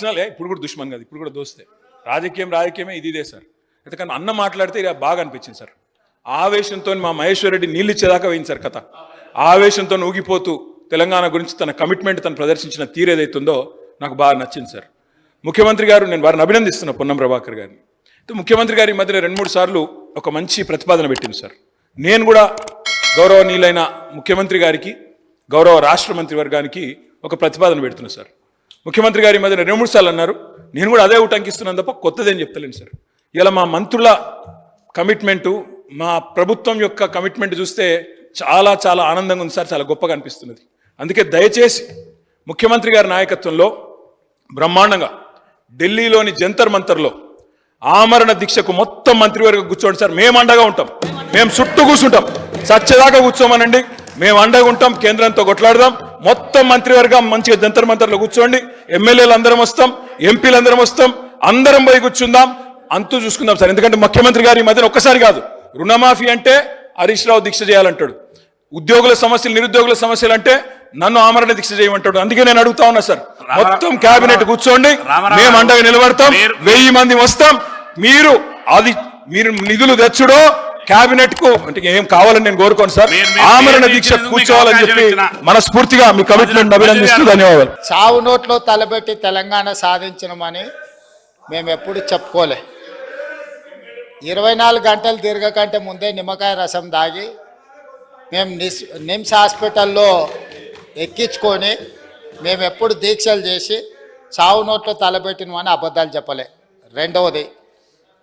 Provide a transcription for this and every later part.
Personal ఇప్పుడు కూడా దుష్మన్ కాదు, ఇప్పుడు కూడా దోస్తే. రాజకీయమే ఇదే సార్. ఎందుకంటే అన్న మాట్లాడితే ఇలా బాగా అనిపించింది సార్. ఆవేశంతో మా మహేశ్వర్ రెడ్డి నీళ్ళు ఇచ్చేదాకా పోయింది సార్ కథ. ఆవేశంతో ఊగిపోతూ తెలంగాణ గురించి తన కమిట్మెంట్ తను ప్రదర్శించిన తీరు ఏదైతుందో నాకు బాగా నచ్చింది సార్. ముఖ్యమంత్రి గారు, నేను వారిని అభినందిస్తున్నా, పొన్నం ప్రభాకర్ గారిని. ముఖ్యమంత్రి గారి మధ్యలో 2-3 సార్లు ఒక మంచి ప్రతిపాదన పెట్టింది సార్. నేను కూడా గౌరవనీయులైన ముఖ్యమంత్రి గారికి, గౌరవ రాష్ట్ర మంత్రివర్గానికి ఒక ప్రతిపాదన పెడుతున్నా సార్. ముఖ్యమంత్రి గారి మధ్యన 2-3 సార్లు అన్నారు, నేను కూడా అదే ఉటంకిస్తున్నాను తప్ప కొత్తదేం చెప్తలేను సార్. ఇలా మా మంత్రుల కమిట్మెంటు, మా ప్రభుత్వం యొక్క కమిట్మెంట్ చూస్తే చాలా చాలా ఆనందంగా ఉంది సార్, చాలా గొప్పగా అనిపిస్తున్నది. అందుకే దయచేసి ముఖ్యమంత్రి గారి నాయకత్వంలో బ్రహ్మాండంగా ఢిల్లీలోని జంతర్ మంతర్లో ఆమరణ దీక్షకు మొత్తం మంత్రివర్గం కూర్చోండి సార్. మేము అండగా ఉంటాం, మేము చుట్టూ కూర్చుంటాం, చచ్చేదాకా కూర్చోమనండి, మేము అండగా ఉంటాం. కేంద్రంతో కొట్లాడదాం, మొత్తం మంత్రివర్గం మంచిగా జంతర్ మంతర్లో కూర్చోండి. ఎమ్మెల్యేలు అందరం వస్తాం, ఎంపీలు అందరం వస్తాం, అందరం పోయి కూర్చుందాం, అంతూ చూసుకుందాం సార్. ఎందుకంటే ముఖ్యమంత్రి గారి మధ్యన ఒక్కసారి కాదు, రుణమాఫీ అంటే హరీష్ రావు దీక్ష చేయాలంటాడు, ఉద్యోగుల సమస్యలు, నిరుద్యోగుల సమస్యలు అంటే నన్ను ఆమరణ దీక్ష చేయమంటాడు. అందుకే నేను అడుగుతా ఉన్నా సార్, మొత్తం కేబినెట్ కూర్చోండి, మేము అండగా నిలబడతాం, 1000 మంది వస్తాం. మీరు నిధులు తెచ్చుడో కేబినెట్ కు అంటే ఏం కావాలని నేను కోరుకోను సార్, ఆమరణ దీక్ష కూర్చోవాలని చెప్పి మనస్ఫూర్తిగా మీ కమిట్మెంట్ అభినందిస్తూ ధన్యవాదాలు. చావు నోట్లో తలబెట్టి తెలంగాణ సాధించడమని మేము ఎప్పుడు చెప్పుకోలే. 24 గంటలు తిరగకంటే ముందే నిమ్మకాయ రసం దాగి మేము నిమ్స్ హాస్పిటల్లో ఎక్కించుకొని మేము ఎప్పుడు దీక్షలు చేసి చావు నోట్లో తలబెట్టినమని అబద్ధాలు చెప్పలే. రెండవది,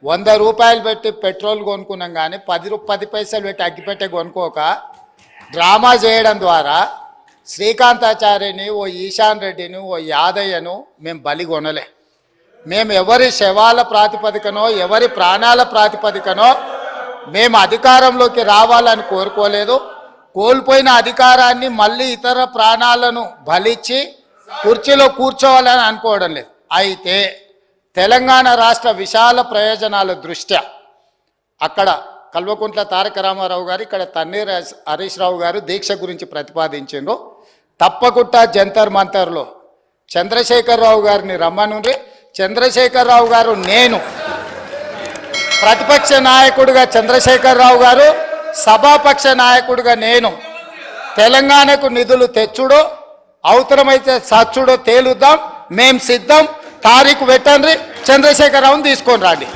100 రూపాయలు పెట్టి పెట్రోల్ కొనుక్కున్నాం కానీ 10 పైసలు పెట్టి అగ్గిపెట్టే కొనుక్కోక డ్రామా చేయడం ద్వారా శ్రీకాంతాచార్యని, ఓ ఈశాన్ రెడ్డిని, ఓ యాదయ్యను మేము బలి కొనలే. మేము ఎవరి శవాల ప్రాతిపదికనో, ఎవరి ప్రాణాల ప్రాతిపదికనో మేము అధికారంలోకి రావాలని కోరుకోలేదు. కోల్పోయిన అధికారాన్ని మళ్ళీ ఇతర ప్రాణాలను బలిచ్చి కుర్చీలో కూర్చోవాలని అనుకోవడం లేదు. అయితే తెలంగాణ రాష్ట్ర విశాల ప్రయోజనాల దృష్ట్యా అక్కడ కల్వకుంట్ల తారక రామారావు గారు, ఇక్కడ తన్నీర్ హరీష్ రావు గారు దీక్ష గురించి ప్రతిపాదించారు. తప్పకుండా జంతర్ మంతర్లో చంద్రశేఖరరావు గారిని రమ్మనుండి, చంద్రశేఖరరావు గారు, నేను ప్రతిపక్ష నాయకుడిగా చంద్రశేఖరరావు గారు, సభాపక్ష నాయకుడిగా నేను తెలంగాణకు నిధులు తెచ్చుడో అవసరమైతే సచ్చుడో తేలుద్దాం. మేం సిద్ధం. తారీఖు పెట్టండి, చంద్రశేఖరరావుని తీసుకొని రండి.